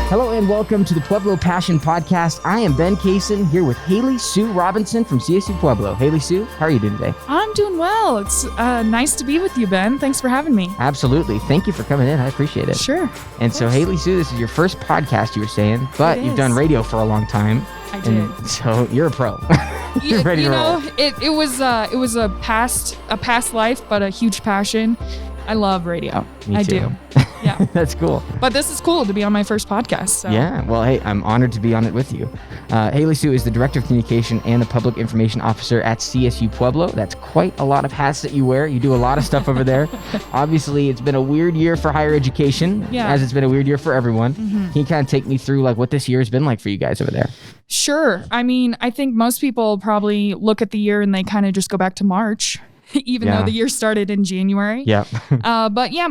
Hello and welcome to the Pueblo Passion podcast. I am Ben Cason here with Haley Sue Robinson from CSU-Pueblo. Haley Sue, how are you doing today? I'm doing well. It's nice to be with you, Ben. Thanks for having me. Absolutely. Thank you for coming in. I appreciate it. Sure. And so Haley Sue, this is your first podcast, you were saying, but you've done radio for a long time. I did. So you're a pro. You're ready to roll. It was a past life, but a huge passion. I love radio. Me too. I do. Yeah. That's cool. But this is cool to be on my first podcast. So. Yeah. Well, hey, I'm honored to be on it with you. Haley Sue is the Director of Communication and the Public Information Officer at CSU-Pueblo. That's quite a lot of hats that you wear. You do a lot of stuff over there. Obviously, it's been a weird year for higher education, as it's been a weird year for everyone. Mm-hmm. Can you kind of take me through like what this year has been like for you guys over there? Sure. I mean, I think most people probably look at the year and they kind of just go back to March. Even though the year started in January. Yeah. But yeah,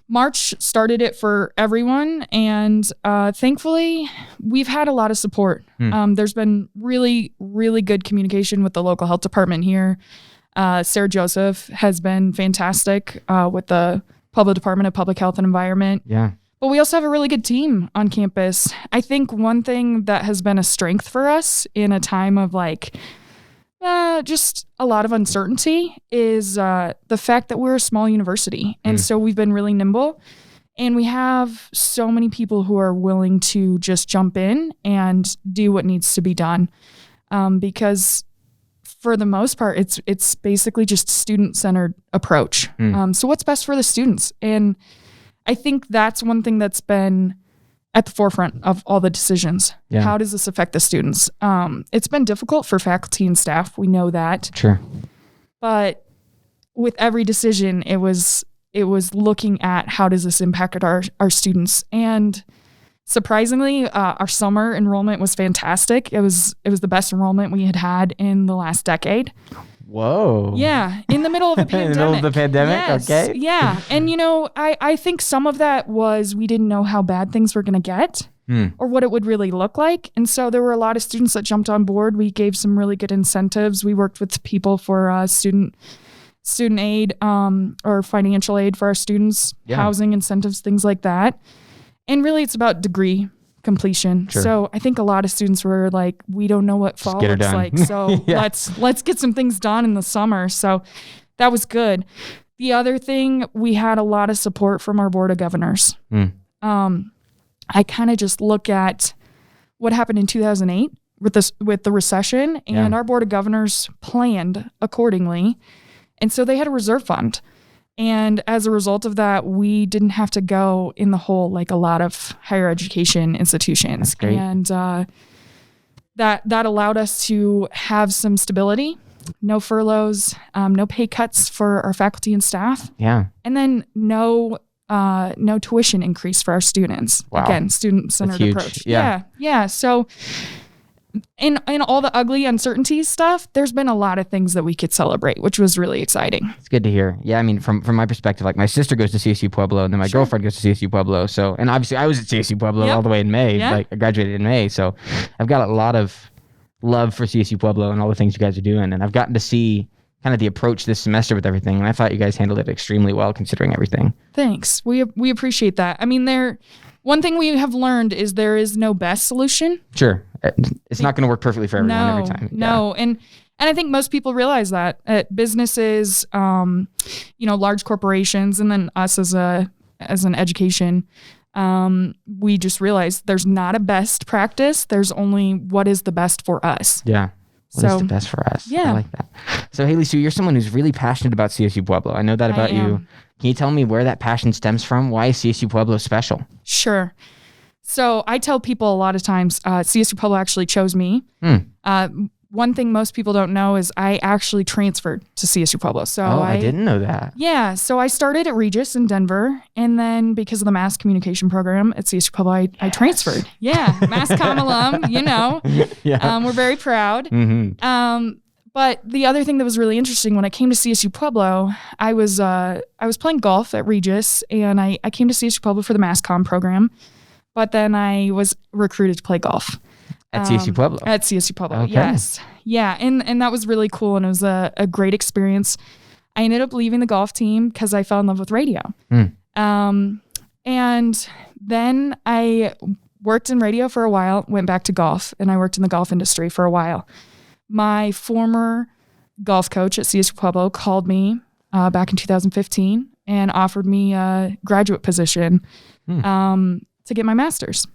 March started it for everyone. And thankfully, we've had a lot of support. There's been really, really good communication with the local health department here. Sarah Joseph has been fantastic with the Pueblo Department of Public Health and Environment. Yeah. But we also have a really good team on campus. I think one thing that has been a strength for us in a time of like, just a lot of uncertainty is the fact that we're a small university. And so we've been really nimble and we have so many people who are willing to just jump in and do what needs to be done. Because for the most part, it's basically just a student-centered approach. So what's best for the students? And I think that's one thing that's been at the forefront of all the decisions. Yeah. How does this affect the students? It's been difficult for faculty and staff. We know that. Sure. But with every decision, it was looking at how does this impact our students. And surprisingly, our summer enrollment was fantastic. It was the best enrollment we had in the last decade. Whoa. Yeah. In the middle of a pandemic. In the middle of the pandemic? Yes. Okay. Yeah. And, I think some of that was we didn't know how bad things were going to get or what it would really look like. And so there were a lot of students that jumped on board. We gave some really good incentives. We worked with people for student aid or financial aid for our students, housing incentives, things like that. And really it's about degree completion. Sure. So I think a lot of students were like, we don't know what fall looks like. So let's get some things done in the summer. So that was good. The other thing, we had a lot of support from our board of governors. I kind of just look at what happened in 2008 with the recession and our board of governors planned accordingly. And so they had a reserve fund. And as a result of that, we didn't have to go in the hole like a lot of higher education institutions. And that allowed us to have some stability, no furloughs, no pay cuts for our faculty and staff. Yeah. And then no tuition increase for our students. Wow. Again, student-centered approach. Yeah. So in all the ugly uncertainties stuff, there's been a lot of things that we could celebrate, which was really exciting. It's good to hear. Yeah, I mean, from my perspective, like my sister goes to CSU-Pueblo and then my girlfriend goes to CSU-Pueblo. So, and obviously I was at CSU-Pueblo all the way in May. Like I graduated in May. So I've got a lot of love for CSU-Pueblo and all the things you guys are doing. And I've gotten to see kind of the approach this semester with everything. And I thought you guys handled it extremely well considering everything. Thanks. We appreciate that. I mean, one thing we have learned is there is no best solution. Sure. It's not going to work perfectly for everyone every time. No. And I think most people realize that at businesses, large corporations, and then us as an education, we just realized there's not a best practice. There's only what is the best for us. Yeah. What is the best for us? Yeah. I like that. So Haley Sue, you're someone who's really passionate about CSU-Pueblo. I know that about you. Can you tell me where that passion stems from? Why is CSU-Pueblo special? Sure. So I tell people a lot of times, CSU-Pueblo actually chose me. One thing most people don't know is I actually transferred to CSU-Pueblo. So I didn't know that. Yeah. So I started at Regis in Denver. And then because of the mass communication program at CSU-Pueblo, I transferred. Yeah. Mass comm alum, we're very proud. Mm-hmm. But the other thing that was really interesting when I came to CSU-Pueblo, I was playing golf at Regis and I came to CSU-Pueblo for the mass comm program. But then I was recruited to play golf. At CSU-Pueblo? At CSU-Pueblo, okay. Yes. Yeah, and that was really cool, and it was a great experience. I ended up leaving the golf team because I fell in love with radio. And then I worked in radio for a while, went back to golf, and I worked in the golf industry for a while. My former golf coach at CSU-Pueblo called me back in 2015 and offered me a graduate position to get my master's.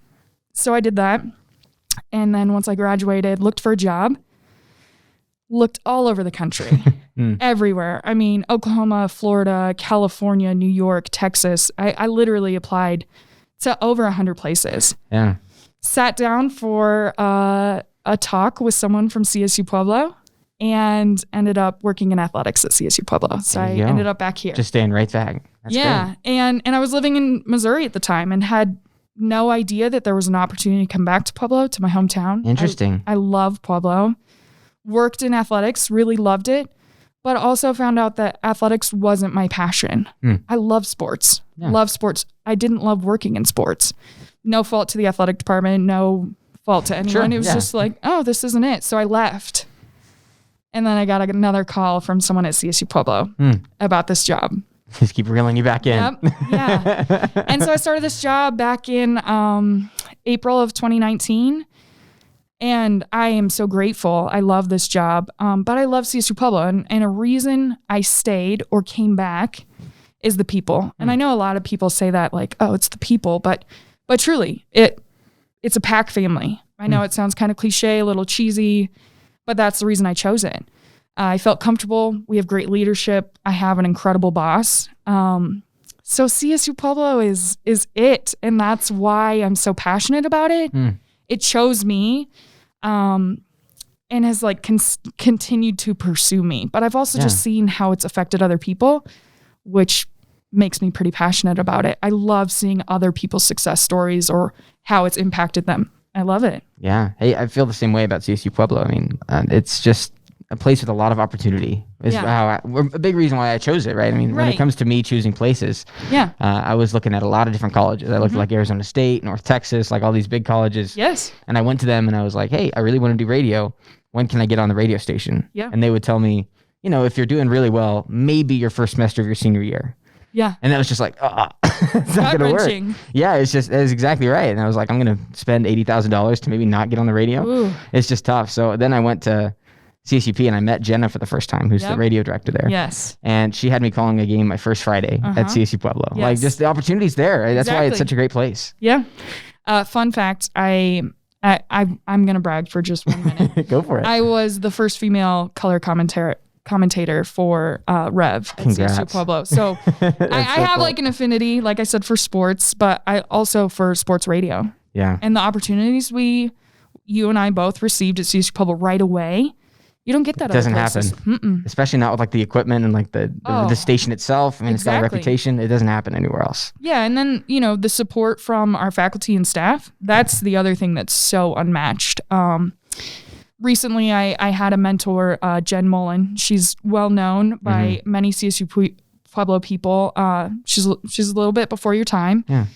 So I did that. And then once I graduated, looked for a job, looked all over the country, everywhere. I mean, Oklahoma, Florida, California, New York, Texas. I literally applied to over 100 places. Yeah. Sat down for a talk with someone from CSU-Pueblo and ended up working in athletics at CSU-Pueblo. So I ended up back here. Just staying right back. That's great. And I was living in Missouri at the time and had no idea that there was an opportunity to come back to Pueblo, to my hometown. Interesting. I love Pueblo. Worked in athletics, really loved it, but also found out that athletics wasn't my passion. I love sports. Love sports. I didn't love working in sports. No fault to the athletic department, no fault to anyone. It was just like, oh, this isn't it. So I left. And then I got another call from someone at CSU-Pueblo about this job. Just keep reeling you back in. Yep. Yeah. And so I started this job back in April of 2019. And I am so grateful. I love this job. But I love CSU-Pueblo. And a reason I stayed or came back is the people. And I know a lot of people say that like, oh, it's the people. But truly, it's a pack family. I know it sounds kind of cliche, a little cheesy, but that's the reason I chose it. I felt comfortable. We have great leadership. I have an incredible boss. So CSU-Pueblo is it. And that's why I'm so passionate about it. It chose me and has like continued to pursue me. But I've also just seen how it's affected other people, which makes me pretty passionate about it. I love seeing other people's success stories or how it's impacted them. I love it. Yeah. Hey, I feel the same way about CSU-Pueblo. I mean, it's just a place with a lot of opportunity is a big reason why I chose it, right? I mean, when it comes to me choosing places, I was looking at a lot of different colleges. I looked at like Arizona State, North Texas, like all these big colleges. Yes. And I went to them and I was like, hey, I really want to do radio. When can I get on the radio station? Yeah. And they would tell me, you know, if you're doing really well, maybe your first semester of your senior year. Yeah. And that was just like, it's not going to work. Yeah, it's exactly right. And I was like, I'm going to spend $80,000 to maybe not get on the radio. Ooh. It's just tough. So then I went to CSUP and I met Jenna for the first time, who's the radio director there. Yes. And she had me calling a game my first Friday at CSU-Pueblo. Yes. Like just the opportunity's there. That's why it's such a great place. Yeah. Fun fact, I'm going to brag for just 1 minute. Go for it. I was the first female color commentator for Rev at CSU-Pueblo. So I have like an affinity, like I said, for sports, but I also for sports radio. Yeah. And the opportunities you and I both received at CSU-Pueblo right away, you don't get that. It doesn't happen, especially not with like the equipment and like the station itself. I mean, it's got a reputation. It doesn't happen anywhere else. Yeah, and then the support from our faculty and staff. That's the other thing that's so unmatched. Recently, I had a mentor, Jen Mullen. She's well known by many CSU-Pueblo people. She's a little bit before your time. Yeah.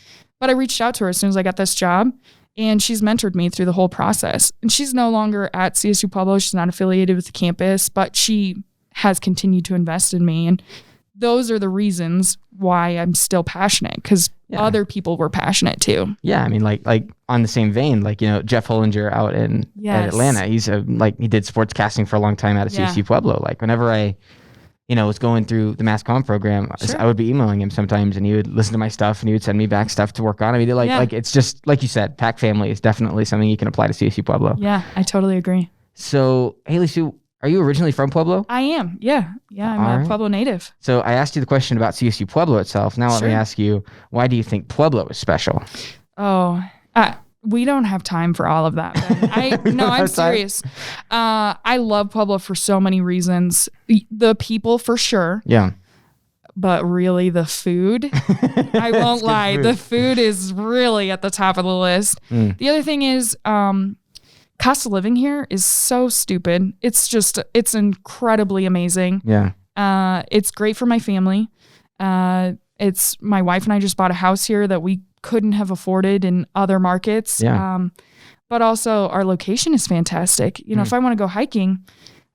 But I reached out to her as soon as I got this job. And she's mentored me through the whole process. And she's no longer at CSU-Pueblo. She's not affiliated with the campus, but she has continued to invest in me. And those are the reasons why I'm still passionate, because other people were passionate too. Yeah, I mean, like on the same vein, like, Jeff Hollinger out in at Atlanta, he's he did sports casting for a long time out of CSU-Pueblo. Like whenever I was going through the mass comm program, I would be emailing him sometimes and he would listen to my stuff and he would send me back stuff to work on. I mean, like it's just, like you said, Pack family is definitely something you can apply to CSU-Pueblo. Yeah, I totally agree. So, Haley Sue, are you originally from Pueblo? I am. Yeah. I'm a Pueblo native. So I asked you the question about CSU-Pueblo itself. Now let me ask you, why do you think Pueblo is special? Oh, we don't have time for all of that. I'm serious. I love Pueblo for so many reasons. The people for sure. Yeah. But really the food, I won't lie. The food is really at the top of the list. The other thing is, cost of living here is so stupid. It's incredibly amazing. Yeah. It's great for my family. It's my wife and I just bought a house here that we couldn't have afforded in other markets. Yeah. But also our location is fantastic. If I want to go hiking,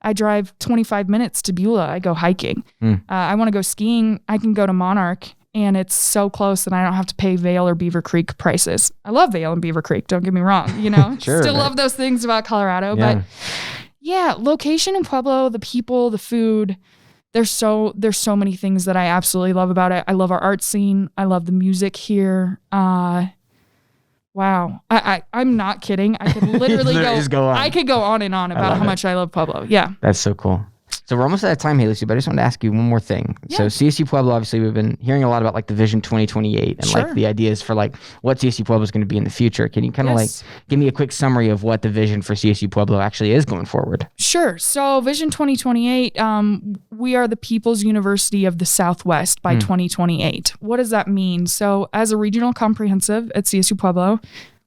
I drive 25 minutes to Beulah. I go hiking. I want to go skiing. I can go to Monarch and it's so close that I don't have to pay Vail or Beaver Creek prices. I love Vail and Beaver Creek, don't get me wrong, Sure, love those things about Colorado, but yeah, location in Pueblo, the people, the food, there's so many things that I absolutely love about it. I love our art scene. I love the music here. Wow. I'm not kidding. I could literally go on. I could go on and on about how much I love Pueblo. Yeah. That's so cool. So we're almost out of time, Haley Sue, but I just wanted to ask you one more thing. Yeah. So CSU-Pueblo, obviously, we've been hearing a lot about like the Vision 2028 and like the ideas for like what CSU-Pueblo is going to be in the future. Can you kind of like give me a quick summary of what the vision for CSU-Pueblo actually is going forward? Sure. So Vision 2028, we are the People's University of the Southwest by 2028. What does that mean? So as a regional comprehensive at CSU-Pueblo,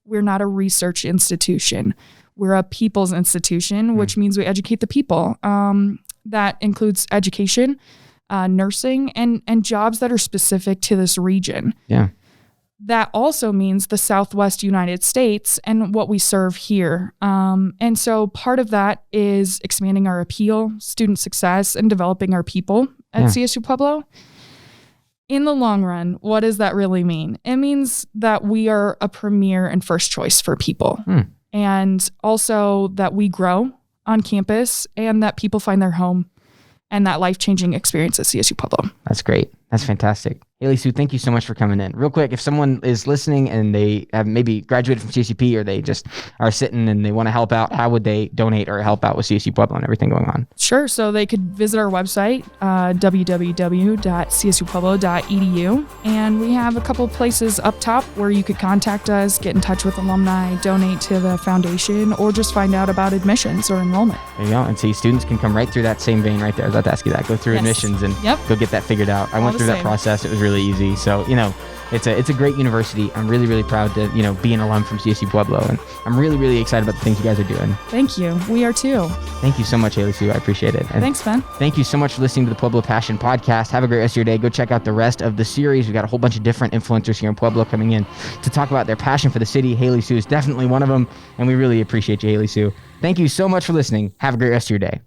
we're not a research institution. We're a people's institution, which means we educate the people. That includes education, nursing, and jobs that are specific to this region. Yeah. That also means the Southwest United States and what we serve here. And so part of that is expanding our appeal, student success, and developing our people at CSU Pueblo. In the long run, what does that really mean? It means that we are a premier and first choice for people. And also that we grow on campus and that people find their home and that life-changing experience at CSU Pueblo. That's great. That's fantastic. Haley Sue, thank you so much for coming in. Real quick, if someone is listening and they have maybe graduated from CSUP or they just are sitting and they want to help out, how would they donate or help out with CSU Pueblo and everything going on? Sure. So they could visit our website, www.csupueblo.edu. And we have a couple places up top where you could contact us, get in touch with alumni, donate to the foundation, or just find out about admissions or enrollment. There you go. And see, students can come right through that same vein right there. I was about to ask you that. Go through admissions and go get that figured out. I went through that process. It was really easy. So, it's a great university. I'm really, really proud to, be an alum from CSU Pueblo. And I'm really, really excited about the things you guys are doing. Thank you. We are too. Thank you so much, Haley Sue. I appreciate it. And thanks, Ben. Thank you so much for listening to the Pueblo Passion podcast. Have a great rest of your day. Go check out the rest of the series. We've got a whole bunch of different influencers here in Pueblo coming in to talk about their passion for the city. Haley Sue is definitely one of them. And we really appreciate you, Haley Sue. Thank you so much for listening. Have a great rest of your day.